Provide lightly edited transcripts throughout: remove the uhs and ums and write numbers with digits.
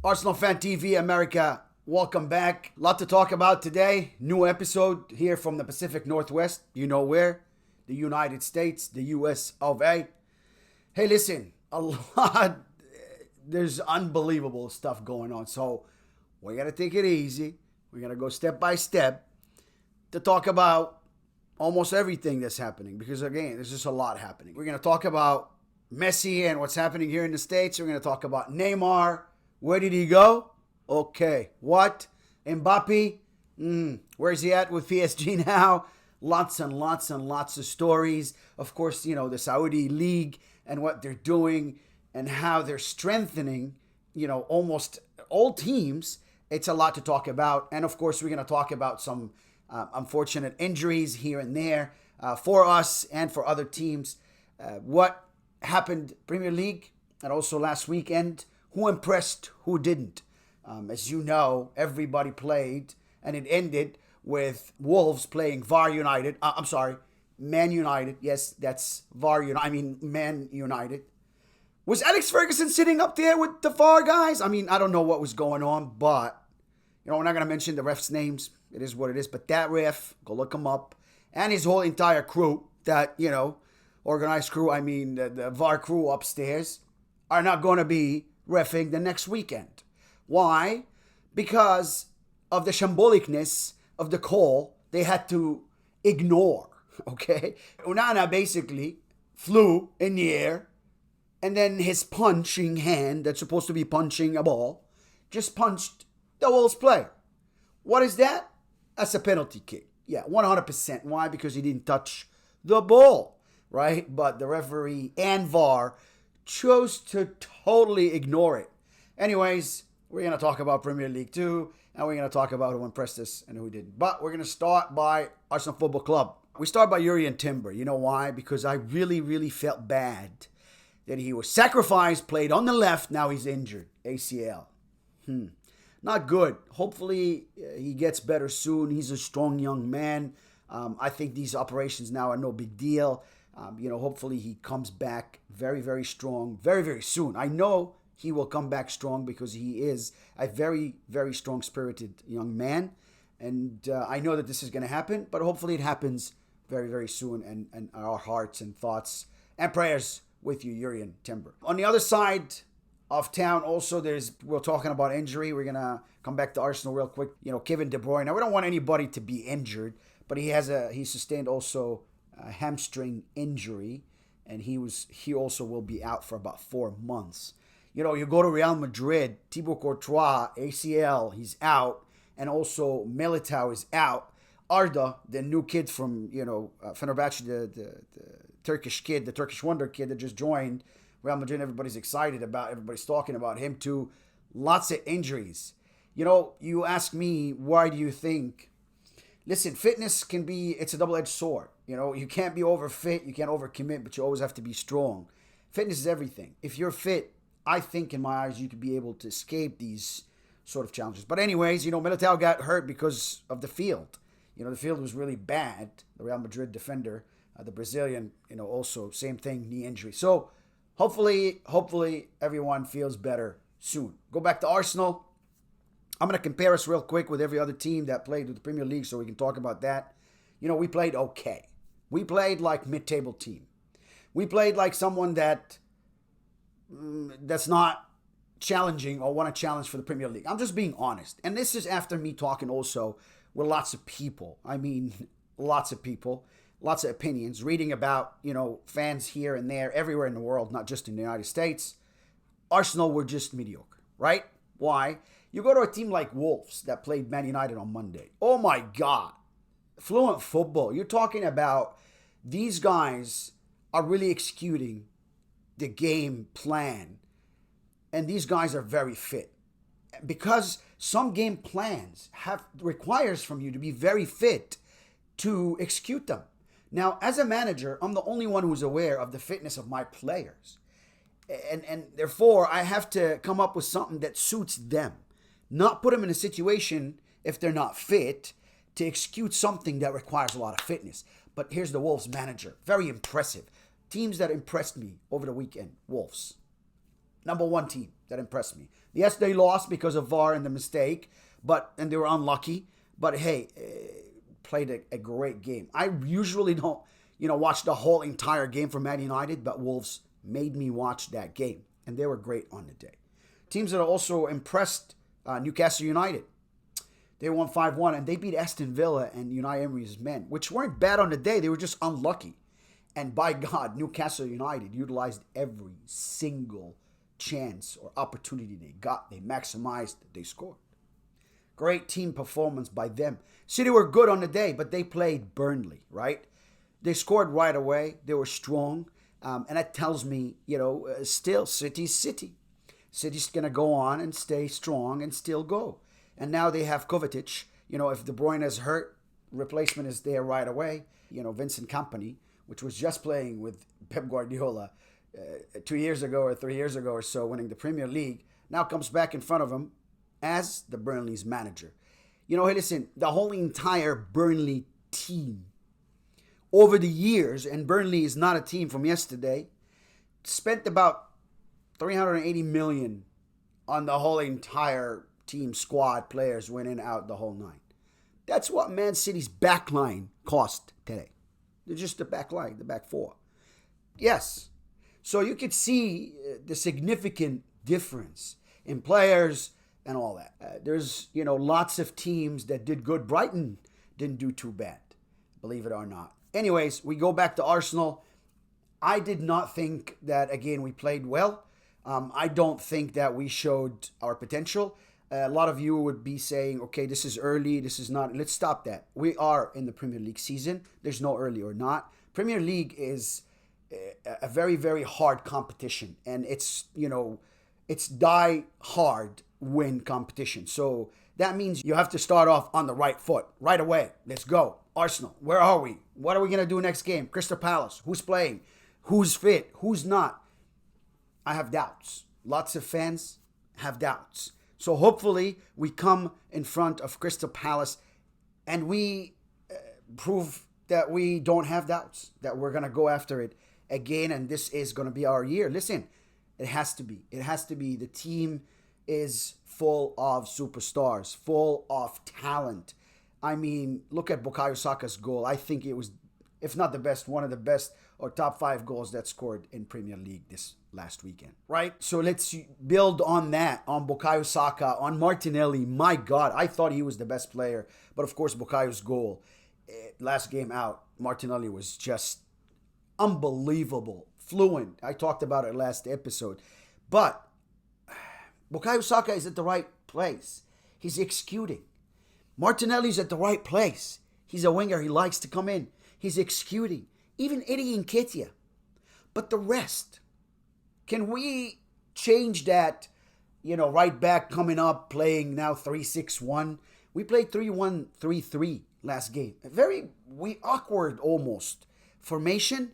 Arsenal Fan TV America, welcome back. A lot to talk about today. New episode here from the Pacific Northwest. You know where? The United States, the US of A. Hey, listen, there's unbelievable stuff going on. So we're going to take it easy. We're going to go step by step to talk about almost everything that's happening. Because again, there's just a lot happening. We're going to talk about Messi and what's happening here in the States. We're going to talk about Neymar. Where did he go? Okay. What? MBAPPE? Where's he at with PSG now? Lots and lots and lots of stories. Of course, you know, the Saudi League and what they're doing and how they're strengthening, you know, almost all teams. It's a lot to talk about. And of course, we're going to talk about some unfortunate injuries here and there for us and for other teams. What happened Premier League and also last weekend. Who impressed, who didn't? As you know, everybody played, and it ended with Wolves playing VAR United. Man United. Yes, that's VAR United. Man United. Was Alex Ferguson sitting up there with the VAR guys? I mean, I don't know what was going on, but, you know, we're not going to mention the refs' names. It is what it is. But that ref, go look him up, and his whole entire crew, that, you know, organized crew, the VAR crew upstairs, are not going to be reffing the next weekend. Why? Because of the shambolicness of the call they had to ignore, okay? Onana basically flew in the air, and then his punching hand that's supposed to be punching a ball just punched the Wolves player. What is that? That's a penalty kick. Yeah, 100%. Why? Because he didn't touch the ball, right? But the referee and VAR chose to totally ignore it. Anyways, we're going to talk about Premier League 2, and we're going to talk about who impressed us and who didn't. But we're going to start by Arsenal Football Club. We start by Jurrien Timber. You know why? Because I really, really felt bad that he was sacrificed, played on the left, now he's injured. ACL. Not good. Hopefully he gets better soon. He's a strong young man. I think these operations now are no big deal. Hopefully he comes back very, very strong, very, very soon. I know he will come back strong because he is a very, very strong-spirited young man. And I know that this is going to happen, but hopefully it happens very, very soon. And our hearts and thoughts and prayers with you, Jurrien Timber. On the other side of town, also, we're talking about injury. We're going to come back to Arsenal real quick. You know, Kevin De Bruyne. Now, we don't want anybody to be injured, but he sustained also a hamstring injury, and he also will be out for about 4 months. You know, you go to Real Madrid, Thibaut Courtois, ACL, he's out, and also Militao is out. Arda, the new kid from, Fenerbahce, the Turkish kid, the Turkish wonder kid that just joined Real Madrid, everybody's talking about him too. Lots of injuries. You know, you ask me, why do you think? Listen, fitness it's a double-edged sword. You know, you can't be overfit, you can't overcommit, but you always have to be strong. Fitness is everything. If you're fit, I think in my eyes, you could be able to escape these sort of challenges. But anyways, Militao got hurt because of the field. You know, the field was really bad. The Real Madrid defender, the Brazilian, also same thing, knee injury. So hopefully everyone feels better soon. Go back to Arsenal. I'm going to compare us real quick with every other team that played with the Premier League so we can talk about that. You know, we played okay. We played like mid-table team. We played like someone that's not challenging or want to challenge for the Premier League. I'm just being honest. And this is after me talking also with lots of people. Lots of people, lots of opinions, reading about, fans here and there, everywhere in the world, not just in the United States. Arsenal were just mediocre, right? Why? You go to a team like Wolves that played Man United on Monday. Oh my God. Fluent football. You're talking about these guys are really executing the game plan. And these guys are very fit. Because some game plans requires from you to be very fit to execute them. Now, as a manager, I'm the only one who's aware of the fitness of my players. And therefore, I have to come up with something that suits them. Not put them in a situation, if they're not fit, to execute something that requires a lot of fitness. But here's the Wolves manager. Very impressive. Teams that impressed me over the weekend. Wolves. Number one team that impressed me. Yes, they lost because of VAR and the mistake, and they were unlucky. But hey, played a great game. I usually don't, watch the whole entire game for Man United, but Wolves made me watch that game, and they were great on the day. Teams that are also impressed, Newcastle United. They won 5-1, and they beat Aston Villa and Unai Emery's men, which weren't bad on the day. They were just unlucky. And by God, Newcastle United utilized every single chance or opportunity they got. They maximized, they scored. Great team performance by them. City were good on the day, but they played Burnley, right? They scored right away. They were strong. And that tells me, still City's City. City's going to go on and stay strong and still go. And now they have Kovacic. If De Bruyne is hurt, replacement is there right away. Vincent Kompany, which was just playing with Pep Guardiola 2 years ago or 3 years ago or so, winning the Premier League, now comes back in front of him as the Burnley's manager. Hey, listen, the whole entire Burnley team over the years, and Burnley is not a team from yesterday, spent about 380 million on the whole entire team, squad, players, winning out the whole nine. That's what Man City's backline cost today. They're just the back line, the back four. Yes. So you could see the significant difference in players and all that. There's, lots of teams that did good. Brighton didn't do too bad, believe it or not. Anyways, we go back to Arsenal. I did not think that, again, we played well. I don't think that we showed our potential. A lot of you would be saying, okay, this is early, this is not. Let's stop that. We are in the Premier League season. There's no early or not. Premier League is a very, very hard competition. And it's die hard win competition. So that means you have to start off on the right foot right away. Let's go. Arsenal, where are we? What are we going to do next game? Crystal Palace, who's playing? Who's fit? Who's not? I have doubts. Lots of fans have doubts. So hopefully we come in front of Crystal Palace and we prove that we don't have doubts, that we're going to go after it again, and this is going to be our year. Listen, it has to be. It has to be. The team is full of superstars, full of talent. I mean, look at Bukayo Saka's goal. I think it was, if not the best, one of the best or top 5 goals that scored in Premier League this last weekend, right? So let's build on that, on Bukayo Saka, on Martinelli. My God, I thought he was the best player. But of course, Bukayo's goal, last game out, Martinelli was just unbelievable, fluent. I talked about it last episode. But Bukayo Saka is at the right place. He's executing. Martinelli's at the right place. He's a winger. He likes to come in. He's executing. Even Eddie Nketiah. But the rest, can we change that, right back coming up, playing now 3-6-1? We played 3-1-3-3 last game. A very awkward almost formation.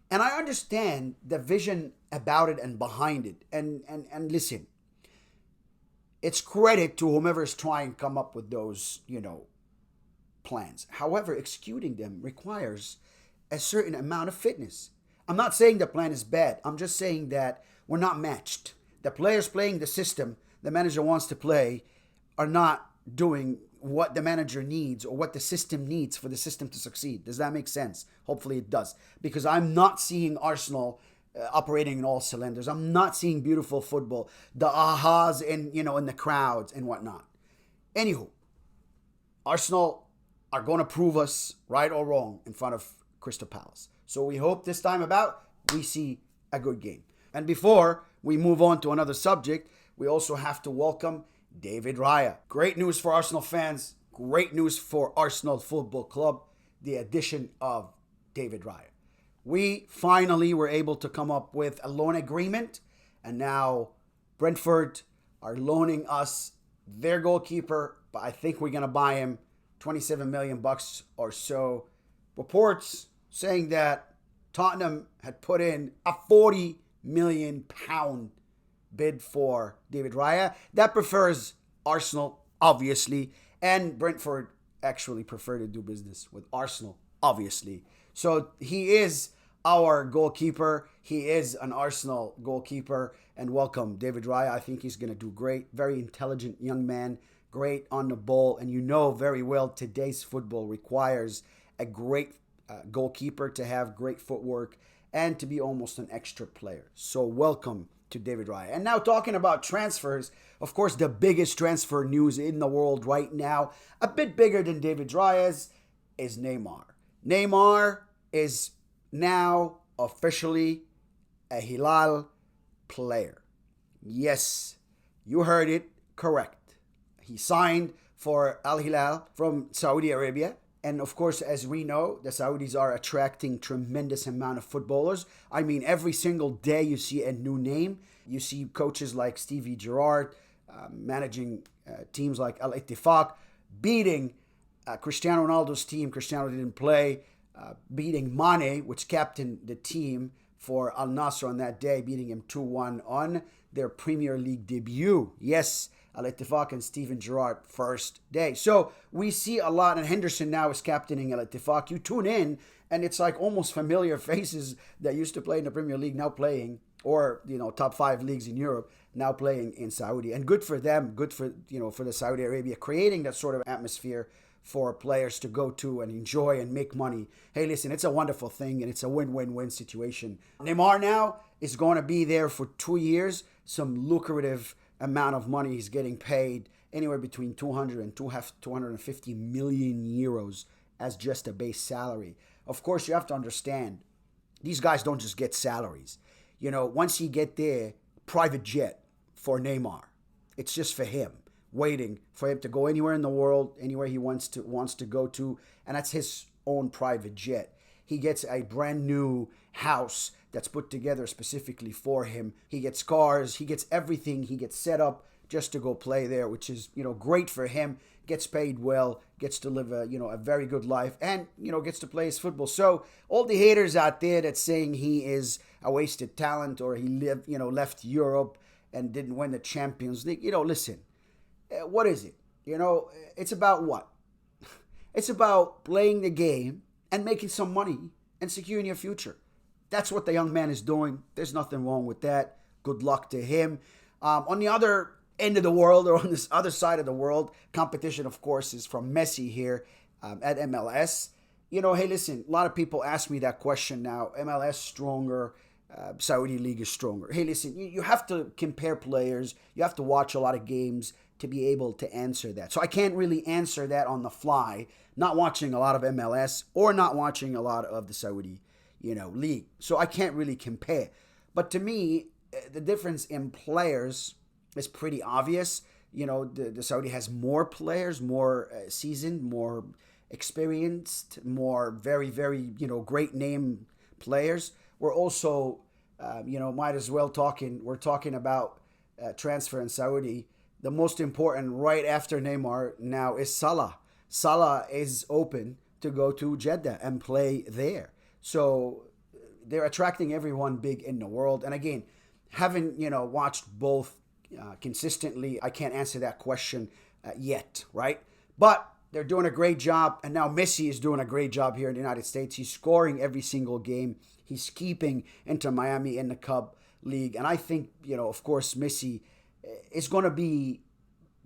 And I understand the vision about it and behind it. And listen, it's credit to whomever is trying to come up with those, plans. However, executing them requires a certain amount of fitness. I'm not saying the plan is bad. I'm just saying that we're not matched. The players playing the system the manager wants to play are not doing what the manager needs or what the system needs for the system to succeed. Does that make sense? Hopefully it does. Because I'm not seeing Arsenal operating in all cylinders. I'm not seeing beautiful football. The ahas in the crowds and whatnot. Anywho, Arsenal are going to prove us right or wrong in front of Crystal Palace. So we hope this time about we see a good game. And before we move on to another subject, we also have to welcome David Raya. Great news for Arsenal fans. Great news for Arsenal Football Club. The addition of David Raya. We finally were able to come up with a loan agreement. And now Brentford are loaning us their goalkeeper. But I think we're going to buy him $27 million or so. Reports saying that Tottenham had put in a £40 million bid for David Raya. That prefers Arsenal, obviously, and Brentford actually prefer to do business with Arsenal, obviously. So he is our goalkeeper. He is an Arsenal goalkeeper. And welcome, David Raya. I think he's going to do great. Very intelligent young man. Great on the ball. And you know very well today's football requires a great goalkeeper to have great footwork and to be almost an extra player. So welcome to David Raya. And now talking about transfers, of course, the biggest transfer news in the world right now, a bit bigger than David Raya's, is Neymar. Neymar is now officially a Hilal player. Yes, you heard it correct. He signed for Al Hilal from Saudi Arabia. And of course, as we know, the Saudis are attracting tremendous amount of footballers. I mean, every single day you see a new name. You see coaches like Stevie Gerrard managing teams like Al Ittifaq, beating Cristiano Ronaldo's team. Cristiano didn't play. Beating Mane, which captained the team for Al Nassr on that day, beating him 2-1 on their Premier League debut. Yes, Al Ittifaq and Steven Gerrard first day. So we see a lot, and Henderson now is captaining Al Ittifaq. You tune in, and it's like almost familiar faces that used to play in the Premier League now playing, or top 5 leagues in Europe now playing in Saudi. And good for them, good for for the Saudi Arabia, creating that sort of atmosphere for players to go to and enjoy and make money. Hey, listen, it's a wonderful thing, and it's a win-win-win situation. Neymar now is going to be there for 2 years. Some lucrative amount of money he's getting paid, anywhere between 200 and 250 million euros as just a base salary. Of course, you have to understand, these guys don't just get salaries. Once you get there, private jet for Neymar. It's just for him, waiting for him to go anywhere in the world, anywhere he wants to go to, and that's his own private jet. He gets a brand new house that's put together specifically for him. He gets cars, he gets everything, he gets set up just to go play there, which is, great for him. Gets paid well, gets to live a very good life, and, gets to play his football. So all the haters out there that's saying he is a wasted talent, or he left Europe and didn't win the Champions League, listen, what is it? It's about what? It's about playing the game and making some money and securing your future. That's what the young man is doing. There's nothing wrong with that. Good luck to him. On the other end of the world, or on this other side of the world, competition, of course, is from Messi here at MLS. Hey, listen, a lot of people ask me that question now. MLS stronger, Saudi League is stronger. Hey, listen, you have to compare players. You have to watch a lot of games to be able to answer that. So I can't really answer that on the fly, not watching a lot of MLS or not watching a lot of the Saudi league. So I can't really compare. But to me, the difference in players is pretty obvious. The Saudi has more players, more seasoned, more experienced, more very, very, great name players. We're also, might as well we're talking about transfer in Saudi. The most important right after Neymar now is Salah. Salah is open to go to Jeddah and play there. So they're attracting everyone big in the world. And again, having, watched both consistently, I can't answer that question yet, right? But they're doing a great job. And now Messi is doing a great job here in the United States. He's scoring every single game. He's keeping Inter Miami in the Cup League. And I think, of course, Messi is going to be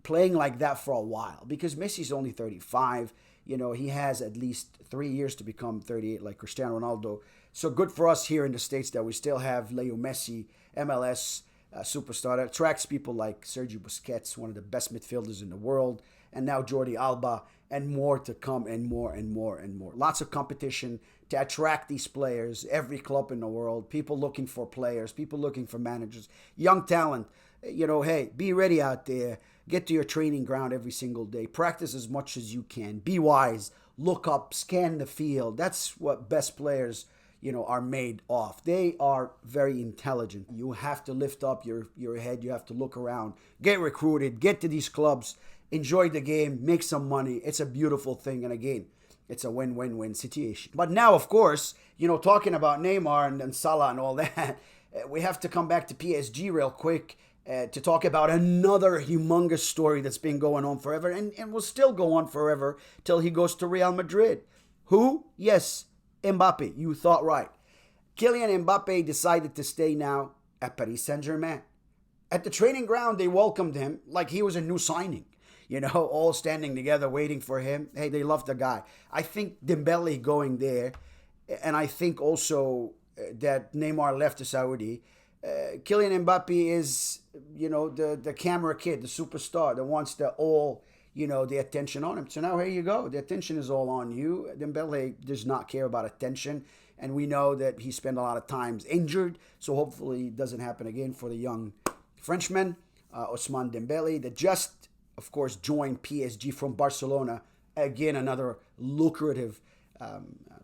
playing like that for a while, because Messi's only 35. He has at least 3 years to become 38 like Cristiano Ronaldo. So good for us here in the States that we still have Leo Messi, MLS superstar that attracts people like Sergio Busquets, one of the best midfielders in the world, and now Jordi Alba, and more to come, and more and more and more. Lots of competition to attract these players, every club in the world, people looking for players, people looking for managers, young talent. Hey, be ready out there. Get to your training ground every single day. Practice as much as you can. Be wise. Look up. Scan the field. That's what best players, are made of. They are very intelligent. You have to lift up your head. You have to look around. Get recruited. Get to these clubs. Enjoy the game. Make some money. It's a beautiful thing. And again, it's a win-win-win situation. But now, of course, talking about Neymar and Salah and all that, we have to come back to PSG real quick. To talk about another humongous story that's been going on forever and will still go on forever till he goes to Real Madrid. Who? Yes, MBAPPE. You thought right. Kylian Mbappe decided to stay now at Paris Saint-Germain. At the training ground, they welcomed him like he was a new signing. All standing together waiting for him. Hey, they love the guy. I think Dembele going there, and I think also that Neymar left to Saudi. Kylian Mbappe is, the camera kid, the superstar that wants the attention on him. So now here you go. The attention is all on you. Dembele does not care about attention. And we know that he spent a lot of times injured. So hopefully it doesn't happen again for the young Frenchman, Ousmane Dembele, that just, of course, joined PSG from Barcelona. Again, another lucrative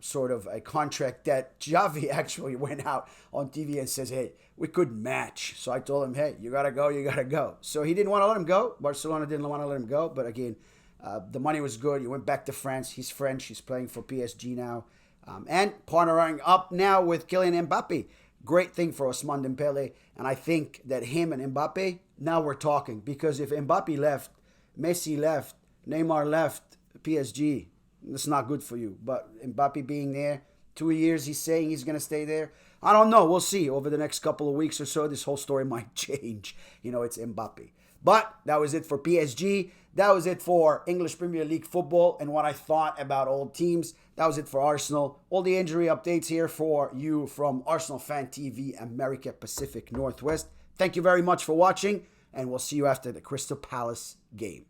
sort of a contract that Xavi actually went out on TV and says, hey, we could match. So I told him, hey, you got to go, you got to go. So he didn't want to let him go. Barcelona didn't want to let him go. But again, the money was good. He went back to France. He's French. He's playing for PSG now. And partnering up now with Kylian Mbappe. Great thing for Ousmane Dembele. And I think that him and Mbappe, now we're talking. Because if Mbappe left, Messi left, Neymar left, PSG, it's not good for you. But Mbappe being there, 2 years, he's saying he's going to stay there. I don't know. We'll see. Over the next couple of weeks or so, this whole story might change. It's Mbappe. But that was it for PSG. That was it for English Premier League football and what I thought about all teams. That was it for Arsenal. All the injury updates here for you from Arsenal Fan TV, America Pacific Northwest. Thank you very much for watching, and we'll see you after the Crystal Palace game.